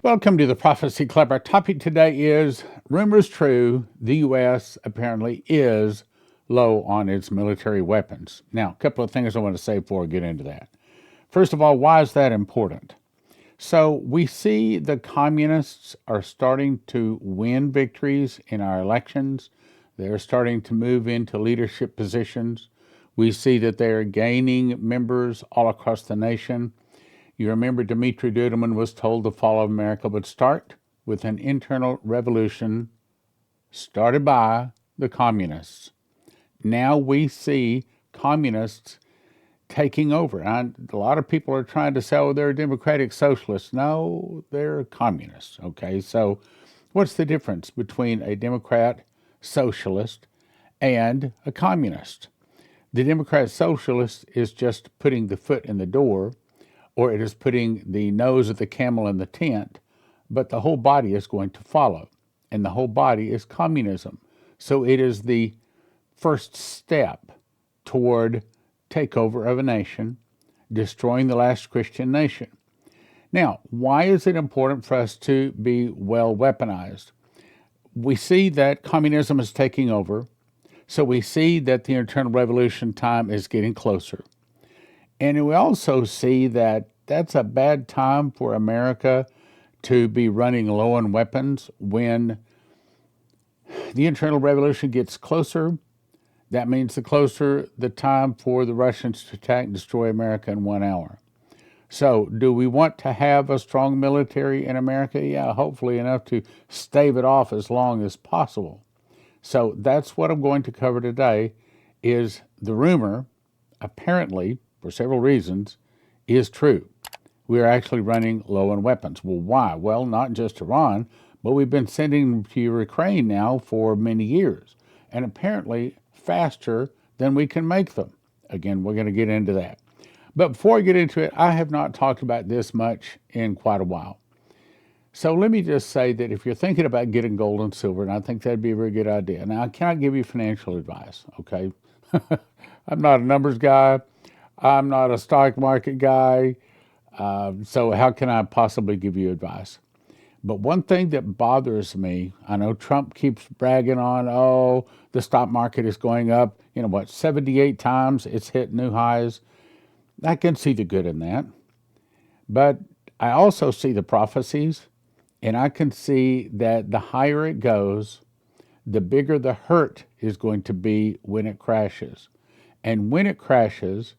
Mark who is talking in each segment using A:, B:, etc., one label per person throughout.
A: Welcome to the Prophecy Club. Our topic today is rumors true. The U.S. apparently is low on its military weapons. Now, a couple of things I want to say before I get into that. First of all, why is that important? So we see the communists are starting to win victories in our elections. They're starting to move into leadership positions. We see that they're gaining members all across the nation. You remember Dmitry Duduman was told the fall of America would start with an internal revolution started by the communists. Now we see communists taking over. And a lot of people are trying to say, oh, they're democratic socialists. No, they're communists. Okay, so what's the difference between a Democrat socialist and a communist? The Democrat socialist is just putting the foot in the door, or it is putting the nose of the camel in the tent, but the whole body is going to follow. And the whole body is communism. So it is the first step toward takeover of a nation, destroying the last Christian nation. Now, why is it important for us to be well weaponized? We see that communism is taking over, so we see that the internal revolution time is getting closer. And we also see that that's a bad time for America to be running low on weapons when the internal revolution gets closer. That means the closer the time for the Russians to attack and destroy America in 1 hour. So, do we want to have a strong military in America? Yeah, hopefully enough to stave it off as long as possible. So that's what I'm going to cover today, is the rumor, apparently, for several reasons, is true. We are actually running low on weapons. Well, why? Well, not just Iran, but we've been sending them to Ukraine now for many years, and apparently faster than we can make them. Again, we're going to get into that. But before I get into it, I have not talked about this much in quite a while. So let me just say that if you're thinking about getting gold and silver, and I think that'd be a very good idea. Now, I cannot give you financial advice, okay? I'm not a numbers guy. I'm not a stock market guy. So how can I possibly give you advice? But one thing that bothers me, I know Trump keeps bragging on, oh, the stock market is going up, 78 times it's hit new highs. I can see the good in that. But I also see the prophecies, and I can see that the higher it goes, the bigger the hurt is going to be when it crashes. And when it crashes,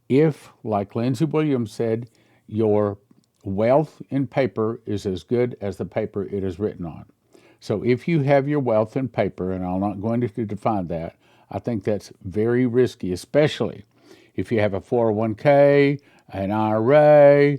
A: if, like Lindsey Williams said, your wealth in paper is as good as the paper it is written on. So if you have your wealth in paper, and I'm not going to define that, I think that's very risky, especially if you have a 401k, an IRA.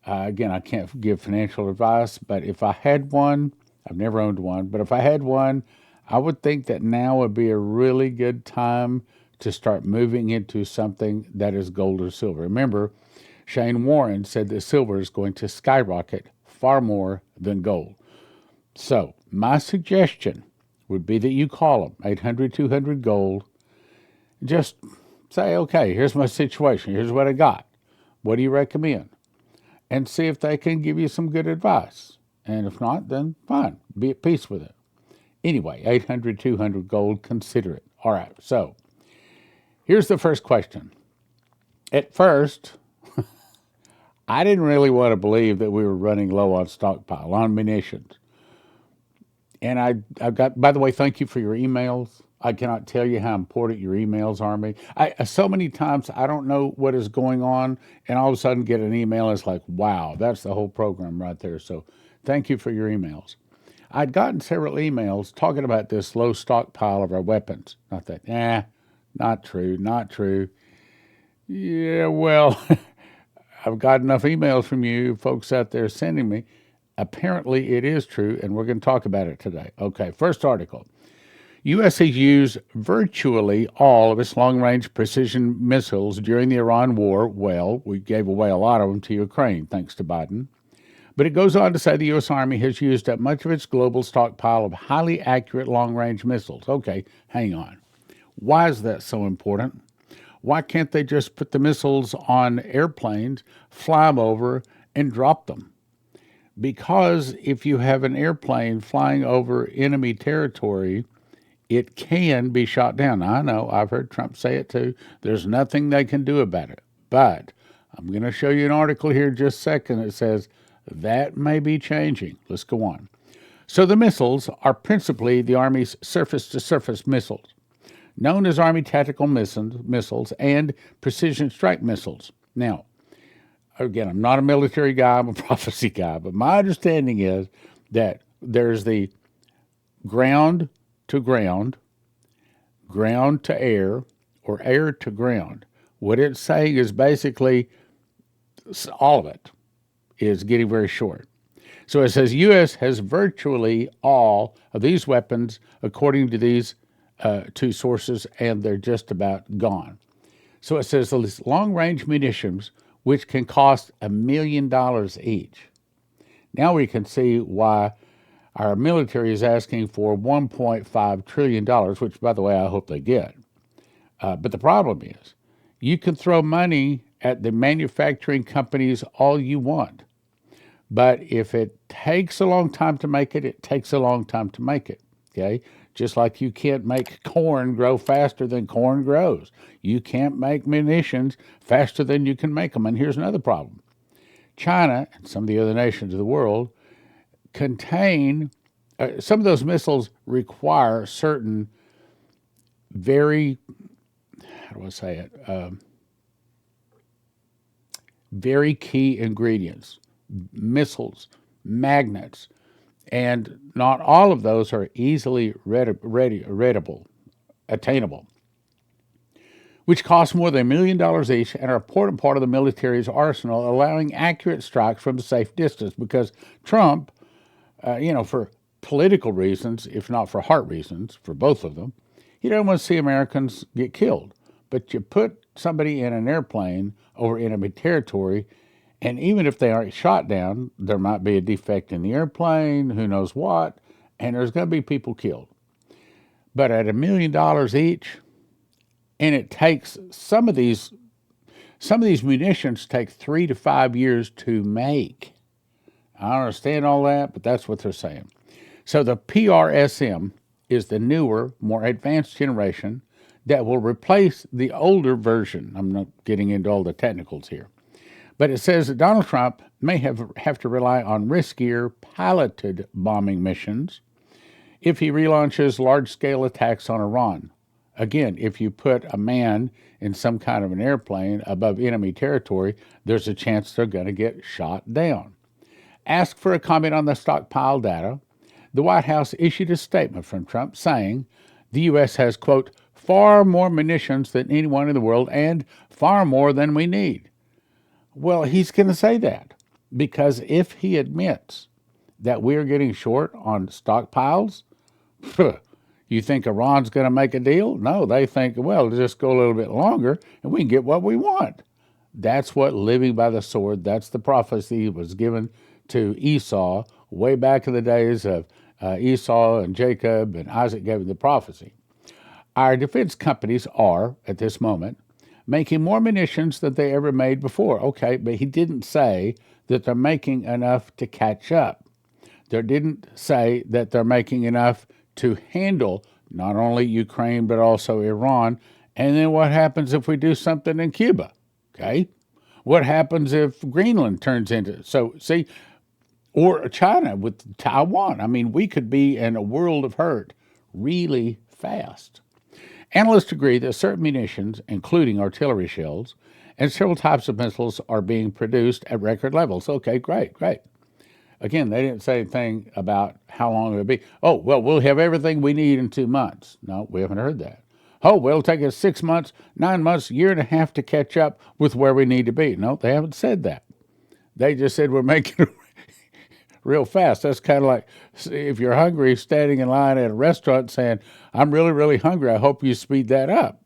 A: Again, I can't give financial advice, but if I had one, I've never owned one, but if I had one, I would think that now would be a really good time to start moving into something that is gold or silver. Remember, Shane Warren said that silver is going to skyrocket far more than gold. So my suggestion would be that you call them 800-200-GOLD. Just say, okay, here's my situation. Here's what I got. What do you recommend? And see if they can give you some good advice. And if not, then fine. Be at peace with it. Anyway, 800-200-GOLD. Consider it. All right, so here's the first question. At first, I didn't really want to believe that we were running low on stockpile, on munitions. And I've got, by the way, thank you for your emails. I cannot tell you how important your emails are to me. So many times I don't know what is going on, and all of a sudden get an email. It's like, wow, that's the whole program right there. So thank you for your emails. I'd gotten several emails talking about this low stockpile of our weapons. I thought, not true, not true. Yeah, well, I've got enough emails from you folks out there sending me. Apparently it is true, and we're going to talk about it today. Okay, first article. U.S. has used virtually all of its long-range precision missiles during the Iran war. Well, we gave away a lot of them to Ukraine, thanks to Biden. But it goes on to say the U.S. Army has used up much of its global stockpile of highly accurate long-range missiles. Okay, hang on. Why is that so important? Why can't they just put the missiles on airplanes, fly them over, and drop them? because if you have an airplane flying over enemy territory, it can be shot down. I know, I've heard Trump say it too. There's nothing they can do about it. But I'm going to show you an article here in just a second that says that may be changing. Let's go on. So the missiles are principally the Army's surface-to-surface missiles, known as Army tactical missiles and precision strike missiles. Now, again, I'm not a military guy, I'm a prophecy guy, but my understanding is that there's the ground to ground, ground to air, or air to ground. What it's saying is basically all of it is getting very short. So it says U.S. has virtually all of these weapons, according to these two sources, and they're just about gone. So it says these long-range munitions, which can cost $1 million each. Now we can see why our military is asking for $1.5 trillion, which, by the way, I hope they get. But the problem is, you can throw money at the manufacturing companies all you want. But if it takes a long time to make it, it takes a long time to make it. Okay? Just like you can't make corn grow faster than corn grows. You can't make munitions faster than you can make them. And here's another problem. China and some of the other nations of the world contain, some of those missiles require certain very, how do I say it, very key ingredients, missiles, magnets, and not all of those are easily attainable, which cost more than $1 million each and are an important part of the military's arsenal, allowing accurate strikes from a safe distance. Because Trump, for political reasons, if not for heart reasons, for both of them, he doesn't want to see Americans get killed. But you put somebody in an airplane over enemy territory, and even if they aren't shot down, there might be a defect in the airplane, who knows what, and there's going to be people killed. But at $1 million each, and it takes some of these munitions take 3 to 5 years to make. I don't understand all that, but that's what they're saying. So the PRSM is the newer, more advanced generation that will replace the older version. I'm not getting into all the technicals here. But it says that Donald Trump may have to rely on riskier piloted bombing missions if he relaunches large-scale attacks on Iran. Again, if you put a man in some kind of an airplane above enemy territory, there's a chance they're going to get shot down. Asked for a comment on the stockpile data, the White House issued a statement from Trump saying the U.S. has, quote, far more munitions than anyone in the world and far more than we need. Well, he's going to say that because if he admits that we're getting short on stockpiles, you think Iran's going to make a deal? No, they think, well, just go a little bit longer and we can get what we want. That's what living by the sword, that's the prophecy that was given to Esau way back in the days of Esau and Jacob, and Isaac gave him the prophecy. Our defense companies are, at this moment, making more munitions than they ever made before. Okay, but he didn't say that they're making enough to catch up. They didn't say that they're making enough to handle not only Ukraine, but also Iran. And then what happens if we do something in Cuba? Okay? What happens if Greenland turns into... So, see, or China with Taiwan. I mean, we could be in a world of hurt really fast. Analysts agree that certain munitions, including artillery shells, and several types of missiles are being produced at record levels. Okay, great. Again, they didn't say anything about how long it would be. Oh, well, we'll have everything we need in 2 months. No, we haven't heard that. Oh, well, it'll take us 6 months, 9 months, year and a half to catch up with where we need to be. No, they haven't said that. They just said we're making it real fast. That's kind of like if you're hungry, standing in line at a restaurant saying, I'm really, really hungry. I hope you speed that up.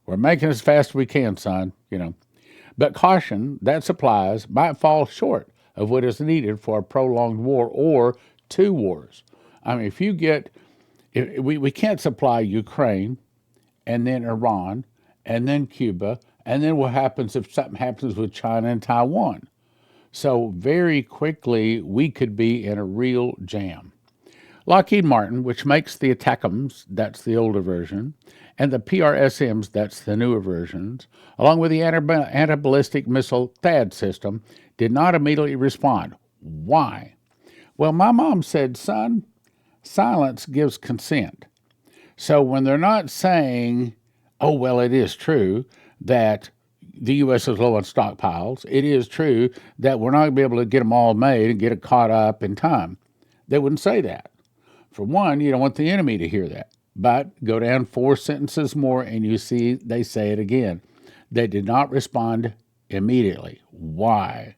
A: We're making as fast as we can, son, But caution that supplies might fall short of what is needed for a prolonged war or 2 wars. I mean, we can't supply Ukraine and then Iran and then Cuba, and then what happens if something happens with China and Taiwan? So very quickly, we could be in a real jam. Lockheed Martin, which makes the ATACMS, that's the older version, and the PRSMs, that's the newer versions, along with the anti-ballistic missile THAAD system, did not immediately respond. Why? Well, my mom said, son, silence gives consent. So when they're not saying, oh, well, it is true that the U.S. is low on stockpiles, it is true that we're not going to be able to get them all made and get it caught up in time, they wouldn't say that. For one, you don't want the enemy to hear that. But go down 4 sentences more and you see they say it again. They did not respond immediately. Why?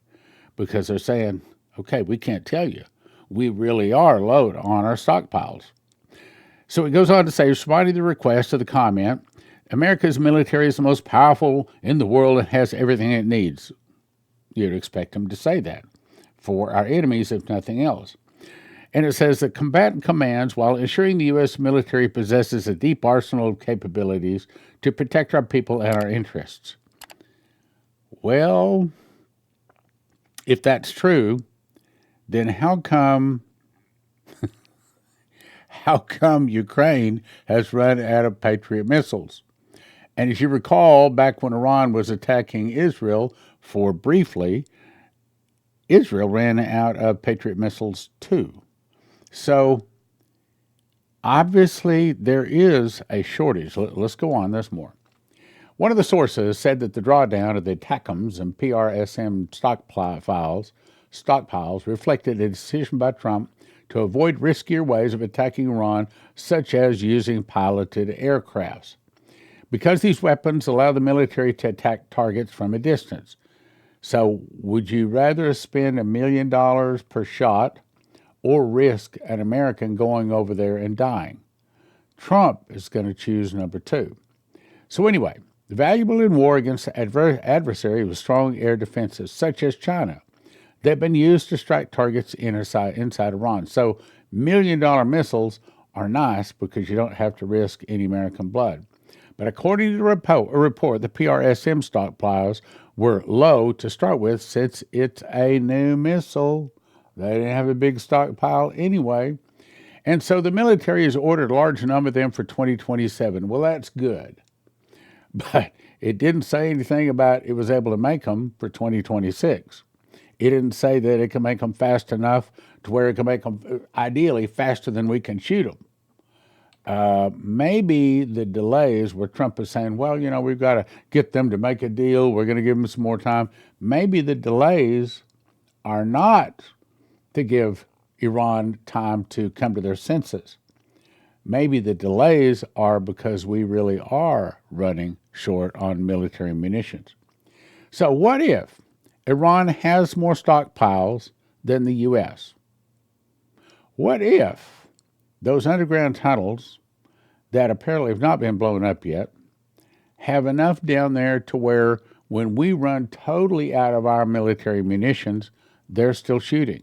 A: Because they're saying, okay, we can't tell you. We really are low on our stockpiles. So it goes on to say, responding to the request of the comment, America's military is the most powerful in the world and has everything it needs. You'd expect them to say that for our enemies, if nothing else. And it says the combatant commands, while ensuring the U.S. military possesses a deep arsenal of capabilities to protect our people and our interests. Well, if that's true, then how come Ukraine has run out of Patriot missiles? And as you recall, back when Iran was attacking Israel for briefly, Israel ran out of Patriot missiles too. So, obviously, there is a shortage. Let's go on. There's more. One of the sources said that the drawdown of the ATACMS and PRSM stockpiles reflected a decision by Trump to avoid riskier ways of attacking Iran, such as using piloted aircrafts, because these weapons allow the military to attack targets from a distance. So, would you rather spend $1 million per shot or risk an American going over there and dying? Trump is going to choose number 2. So anyway, valuable in war against adversary with strong air defenses, such as China. They've been used to strike targets inside Iran. So $1 million missiles are nice because you don't have to risk any American blood. But according to the report, the PRSM stockpiles were low to start with since it's a new missile. They didn't have a big stockpile anyway. And so the military has ordered a large number of them for 2027. Well, that's good. But it didn't say anything about it was able to make them for 2026. It didn't say that it can make them fast enough to where it can make them, ideally, faster than we can shoot them. Maybe the delays where Trump is saying, well, we've got to get them to make a deal. We're going to give them some more time. Maybe the delays are not to give Iran time to come to their senses. Maybe the delays are because we really are running short on military munitions. So what if Iran has more stockpiles than the U.S.? What if those underground tunnels that apparently have not been blown up yet have enough down there to where when we run totally out of our military munitions, they're still shooting?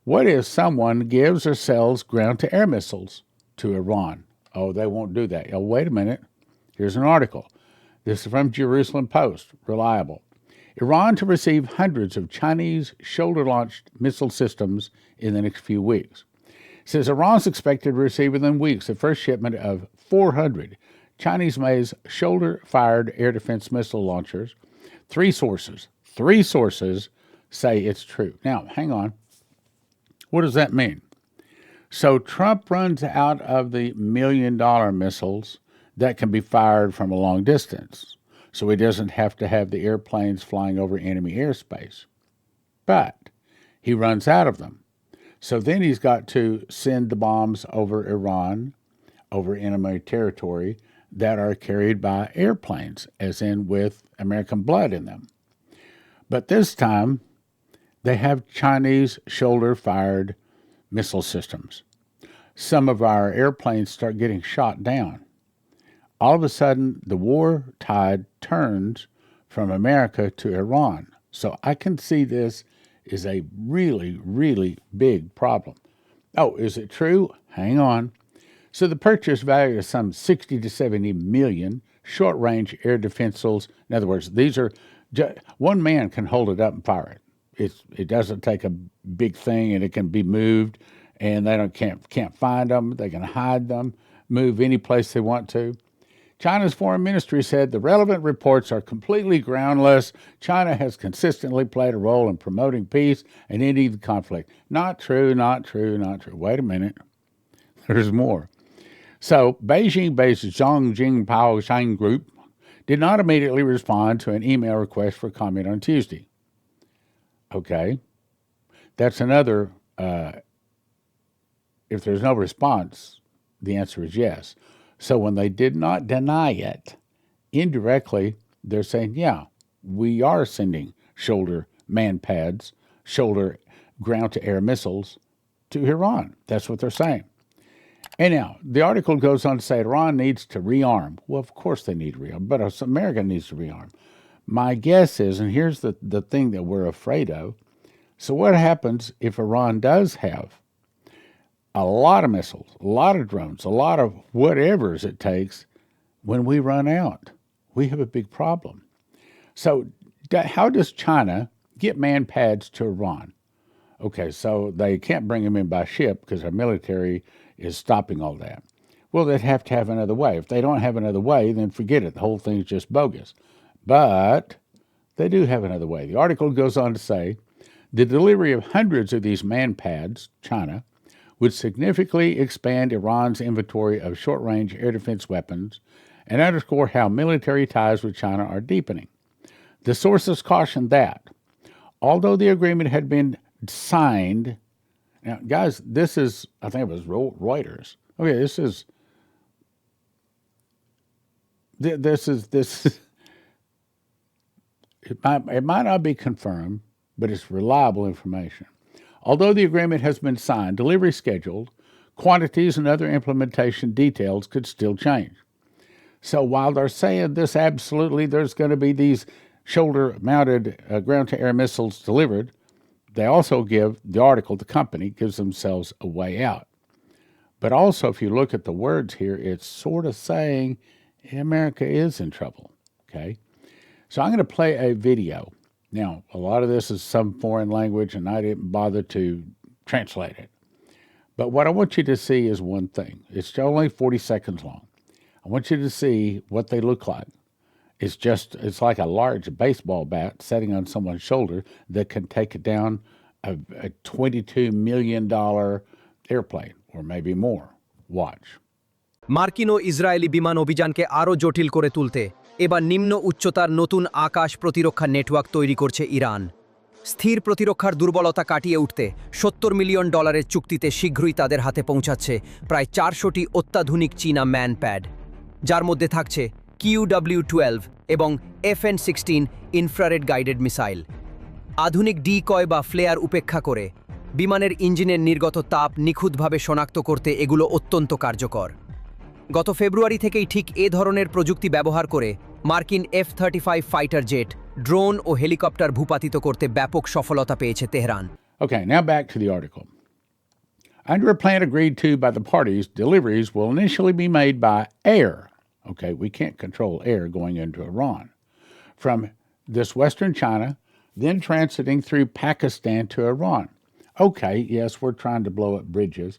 A: What if someone gives or sells ground-to-air missiles to Iran? Oh, they won't do that. Oh, wait a minute. Here's an article. This is from Jerusalem Post, reliable. Iran to receive hundreds of Chinese shoulder-launched missile systems in the next few weeks. It says Iran's expected to receive within weeks the first shipment of 400 Chinese-made shoulder-fired air defense missile launchers. Three sources say it's true. Now, hang on. What does that mean? So Trump runs out of the $1 million missiles that can be fired from a long distance. So he doesn't have to have the airplanes flying over enemy airspace. But he runs out of them. So then he's got to send the bombs over Iran, over enemy territory, that are carried by airplanes, as in with American blood in them. But this time, they have Chinese shoulder-fired missile systems. Some of our airplanes start getting shot down. All of a sudden, the war tide turns from America to Iran. So I can see this is a really, really big problem. Oh, is it true? Hang on. So the purchase valued at some 60 to 70 million short-range air defense missiles. In other words, these are one man can hold it up and fire it. it doesn't take a big thing, and it can be moved, and they can't find them. They can hide them, move any place they want to. China's foreign ministry said the relevant reports are completely groundless. China has consistently played a role in promoting peace and ending the conflict. Not true, not true, not true. Wait a minute. There's more. So, Beijing-based Zhongjing Shang Group did not immediately respond to an email request for comment on Tuesday. Okay. That's another, if there's no response, the answer is yes. So when they did not deny it, indirectly, they're saying, yeah, we are sending shoulder man pads, shoulder ground-to-air missiles to Iran. That's what they're saying. And now, the article goes on to say Iran needs to rearm. Well, of course they need to rearm, but America needs to rearm. My guess is, and here's the thing that we're afraid of, so what happens if Iran does have a lot of missiles, a lot of drones, a lot of whatever it takes when we run out? We have a big problem. So how does China get man pads to Iran? Okay, so they can't bring them in by ship because our military is stopping all that. Well, they'd have to have another way. If they don't have another way, then forget it. The whole thing's just bogus. But they do have another way. The article goes on to say the delivery of hundreds of these man pads, China, would significantly expand Iran's inventory of short-range air defense weapons and underscore how military ties with China are deepening. The sources cautioned that, although the agreement had been signed, now, guys, this is, I think it was Reuters. Okay, this is, it might not be confirmed, but it's reliable information. Although the agreement has been signed, delivery scheduled, quantities and other implementation details could still change. So while they're saying this absolutely, there's going to be these shoulder-mounted ground-to-air missiles delivered, they also give, the article, the company, gives themselves a way out. But also, if you look at the words here, it's sort of saying America is in trouble, okay? So I'm going to play a video. Now, a lot of this is some foreign language, and I didn't bother to translate it. But what I want you to see is one thing. It's only 40 seconds long. I want you to see what they look like. It's like a large baseball bat sitting on someone's shoulder that can take down a $22 million airplane, or maybe more. Watch.
B: মার্কিন ও Israeli বিমান অভিযানকে আরও জটিল করে তুলতে এবার নিম্ন উচ্চতার নতুন আকাশ প্রতিরক্ষা নেটওয়ার্ক তৈরি করছে ইরান। স্থির প্রতিরক্ষার দুর্বলতা কাটিয়ে উঠতে $70 মিলিয়ন চুক্তিতে শীঘ্রই তাদের হাতে পৌঁছাচ্ছে প্রায় 400টি অত্যাধুনিক চীনা ম্যান প্যাড, যার মধ্যে থাকছে QW-12 এবং FN-16 ইনফ্রারেড গাইডেড মিসাইল। আধুনিক ডিকয় বা ফ্লেয়ার উপেক্ষা করে বিমানের ইঞ্জিনের নির্গত তাপ নিখুঁতভাবে শনাক্ত করতে এগুলো অত্যন্ত কার্যকর। গত ফেব্রুয়ারি থেকেই ঠিক এ ধরনের প্রযুক্তি ব্যবহার করে মার্কিন F-35 ফাইটার জেট, ড্রোন ও হেলিকপ্টার ভূপাতিত করতে ব্যাপক সফলতা পেয়েছে Tehran.
A: Okay, now back to the article. Under a plan agreed to by the parties, deliveries will initially be made by air. Okay, we can't control air going into Iran. From this western China, then transiting through Pakistan to Iran. Okay, yes, we're trying to blow up bridges,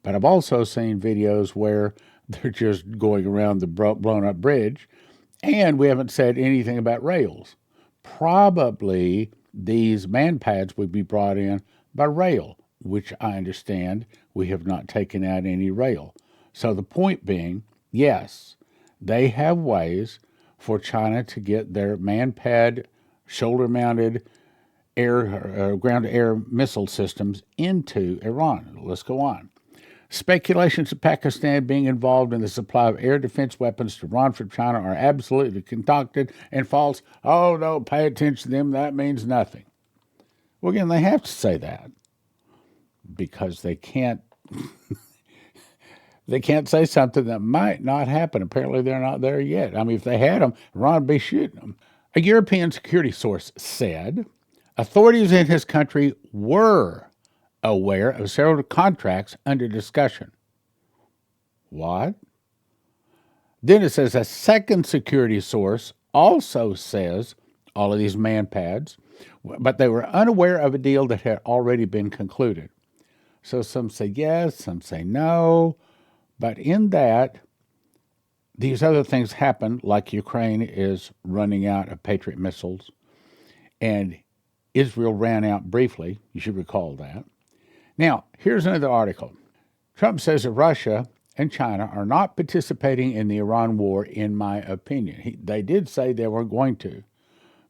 A: but I've also seen videos where they're just going around the blown up bridge, and we haven't said anything about rails. Probably these man pads would be brought in by rail, which I understand we have not taken out any rail. So the point being, yes, they have ways for China to get their man pad, shoulder-mounted ground-to-air missile systems into Iran. Let's go on. Speculations of Pakistan being involved in the supply of air defense weapons to Iran from China are absolutely concocted and false. Oh, no, pay attention to them. That means nothing. Well, again, they have to say that because they can't they can't say something that might not happen. Apparently, they're not there yet. I mean, if they had them, Iran would be shooting them. A European security source said authorities in his country were aware of several contracts under discussion. What? Then it says a second security source also says all of these man pads But they were unaware of a deal that had already been concluded. So some say yes, some say no. But in that, these other things happen, like Ukraine is running out of Patriot missiles, and Israel ran out briefly. You should recall that. Now, here's another article. Trump says that Russia and China are not participating in the Iran war, in my opinion. They did say they were going to.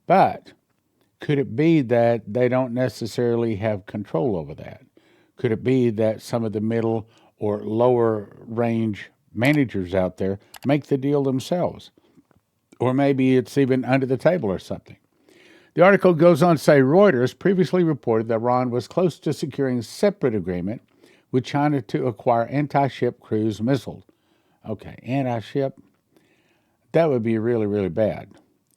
A: But could it be that they don't necessarily have control over that? Could it be that some of the middle or lower range managers out there make the deal themselves? Or maybe it's even under the table or something. The article goes on to say Reuters previously reported that Iran was close to securing a separate agreement with China to acquire anti-ship cruise missiles. Okay, anti-ship? That would be really, really bad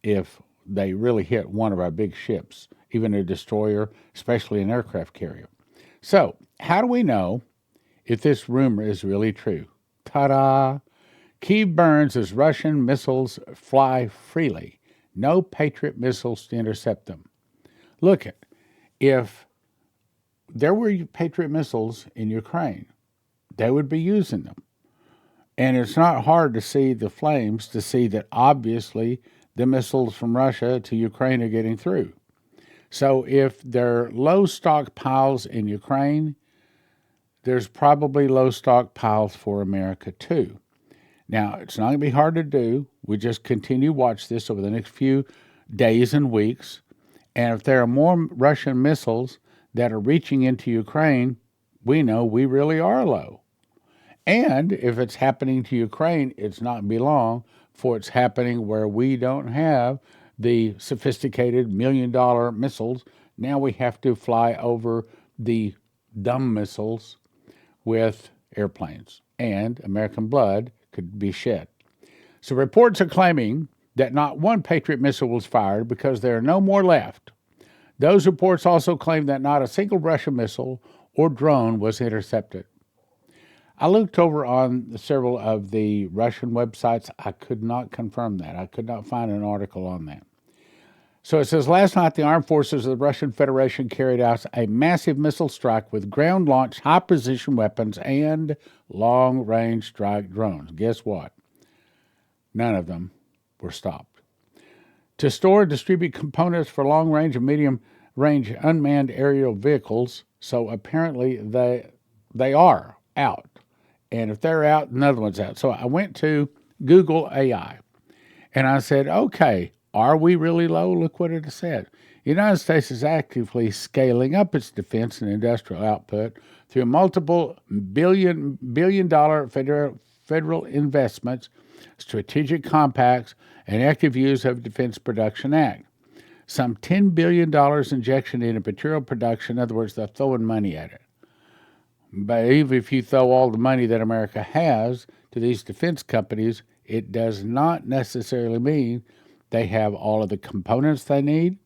A: if they really hit one of our big ships, even a destroyer, especially an aircraft carrier. So, how do we know if this rumor is really true? Ta-da! Kyiv burns as Russian missiles fly freely. No Patriot missiles to intercept them. Look, if there were Patriot missiles in Ukraine, they would be using them. And it's not hard to see the flames to see that obviously the missiles from Russia to Ukraine are getting through. So if there are low stockpiles in Ukraine, there's probably low stockpiles for America too. Now, it's not going to be hard to do. We just continue to watch this over the next few days and weeks. And if there are more Russian missiles that are reaching into Ukraine, we know we really are low. And if it's happening to Ukraine, it's not going to be long for it's happening where we don't have the sophisticated $1 million missiles. Now we have to fly over the dumb missiles with airplanes, and American blood could be shed. So reports are claiming that not one Patriot missile was fired because there are no more left. Those reports also claim that not a single Russian missile or drone was intercepted. I looked over on several of the Russian websites. I could not confirm that. I could not find an article on that. So it says, last night the armed forces of the Russian Federation carried out a massive missile strike with ground-launched high-precision weapons and long-range strike drones. Guess what? None of them were stopped. To store and distribute components for long-range and medium-range unmanned aerial vehicles, so apparently they are out. And if they're out, another one's out. So I went to Google AI, and I said, okay, are we really low? Look what it said. The United States is actively scaling up its defense and industrial output through multiple billion-dollar federal investments, strategic compacts, and active use of Defense Production Act. Some $10 billion injection into material production. In other words, they're throwing money at it. But even if you throw all the money that America has to these defense companies, it does not necessarily mean they have all of the components they need.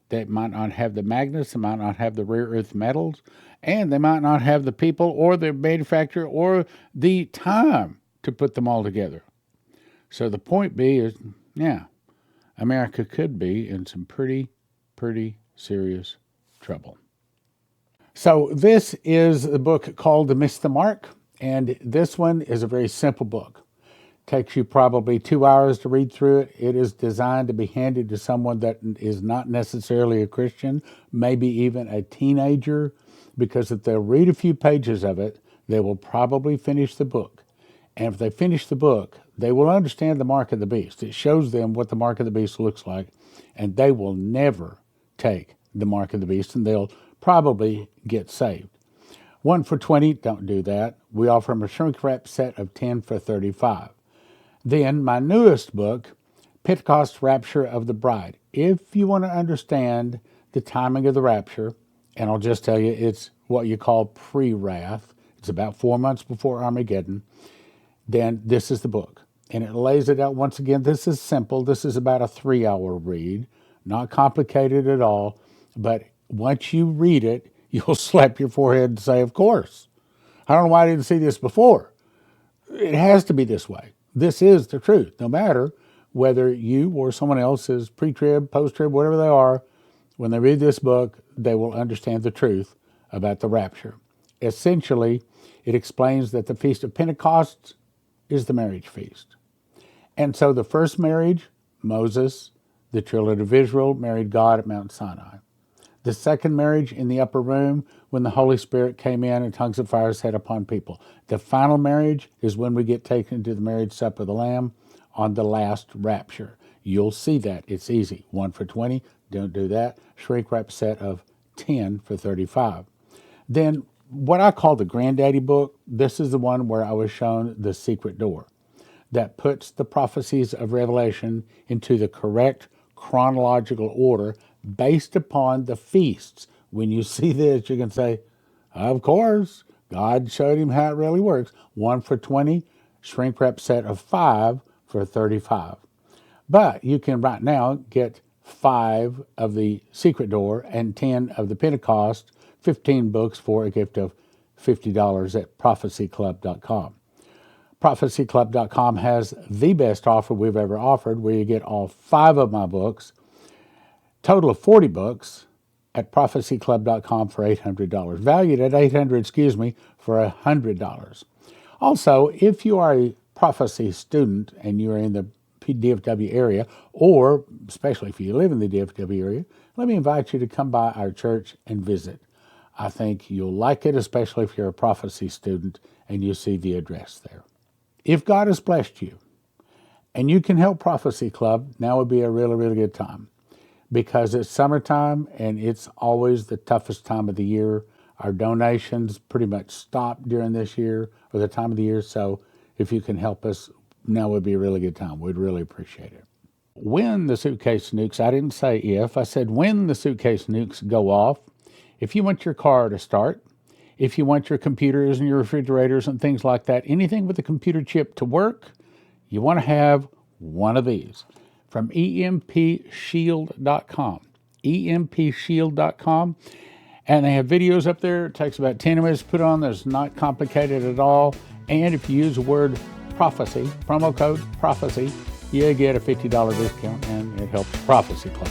A: They might not have the magnets, they might not have the rare earth metals, and they might not have the people or the manufacturer or the time to put them all together. So the point B is, yeah, America could be in some pretty serious trouble. So this is a book called To Miss the Mark, and this one is a very simple book. Takes you probably 2 hours to read through it. It is designed to be handed to someone that is not necessarily a Christian, maybe even a teenager, because if they'll read a few pages of it, they will probably finish the book. And if they finish the book, they will understand the mark of the beast. It shows them what the mark of the beast looks like, and they will never take the mark of the beast, and they'll probably get saved. 1 for $20, don't do that. We offer them a shrink wrap set of 10 for $35. Then my newest book, Pentecost Rapture of the Bride. If you want to understand the timing of the rapture, and I'll just tell you, it's what you call pre-wrath. It's about 4 months before Armageddon. Then this is the book. And it lays it out once again. This is simple. This is about a 3-hour read. Not complicated at all. But once you read it, you'll slap your forehead and say, of course. I don't know why I didn't see this before. It has to be this way. This is the truth. No matter whether you or someone else is pre-trib, post-trib, whatever they are, When they read this book, they will understand the truth about the rapture. Essentially, it explains that the Feast of Pentecost is the marriage feast. And so the first marriage, Moses, the children of Israel, married God at Mount Sinai. The second marriage in the upper room, when the Holy Spirit came in and tongues of fire set upon people. The final marriage is when we get taken to the marriage supper of the Lamb on the last rapture. You'll see that. It's easy. 1 for 20, don't do that. Shrink wrap set of 10 for 35. Then what I call the granddaddy book, this is the one where I was shown the secret door that puts the prophecies of Revelation into the correct chronological order based upon the feasts. When you see this, you can say, of course, God showed him how it really works. 1 for 20, shrink wrap set of 5 for 35. But you can right now get 5 of the secret door and 10 of the Pentecost, 15 books for a gift of $50 at prophecyclub.com. prophecyclub.com has the best offer we've ever offered, where you get all 5 of my books, total of 40 books, at prophecyclub.com for $800, valued at $800, for $100. Also, if you are a prophecy student and you're in the DFW area, or especially if you live in the DFW area, let me invite you to come by our church and visit. I think you'll like it, especially if you're a prophecy student and you see the address there. If God has blessed you and you can help Prophecy Club, now would be a really, really good time, because it's summertime and it's always the toughest time of the year. Our donations pretty much stop during this year or the time of the year. So if you can help us, now would be a really good time. We'd really appreciate it. When the suitcase nukes, I didn't say if, I said when the suitcase nukes go off, if you want your car to start, if you want your computers and your refrigerators and things like that, anything with a computer chip to work, you want to have one of these from EMPShield.com. EMPShield.com. And they have videos up there. It takes about 10 minutes to put on. It's not complicated at all. And if you use the word prophecy, promo code prophecy, you get a $50 discount, and it helps Prophecy Club.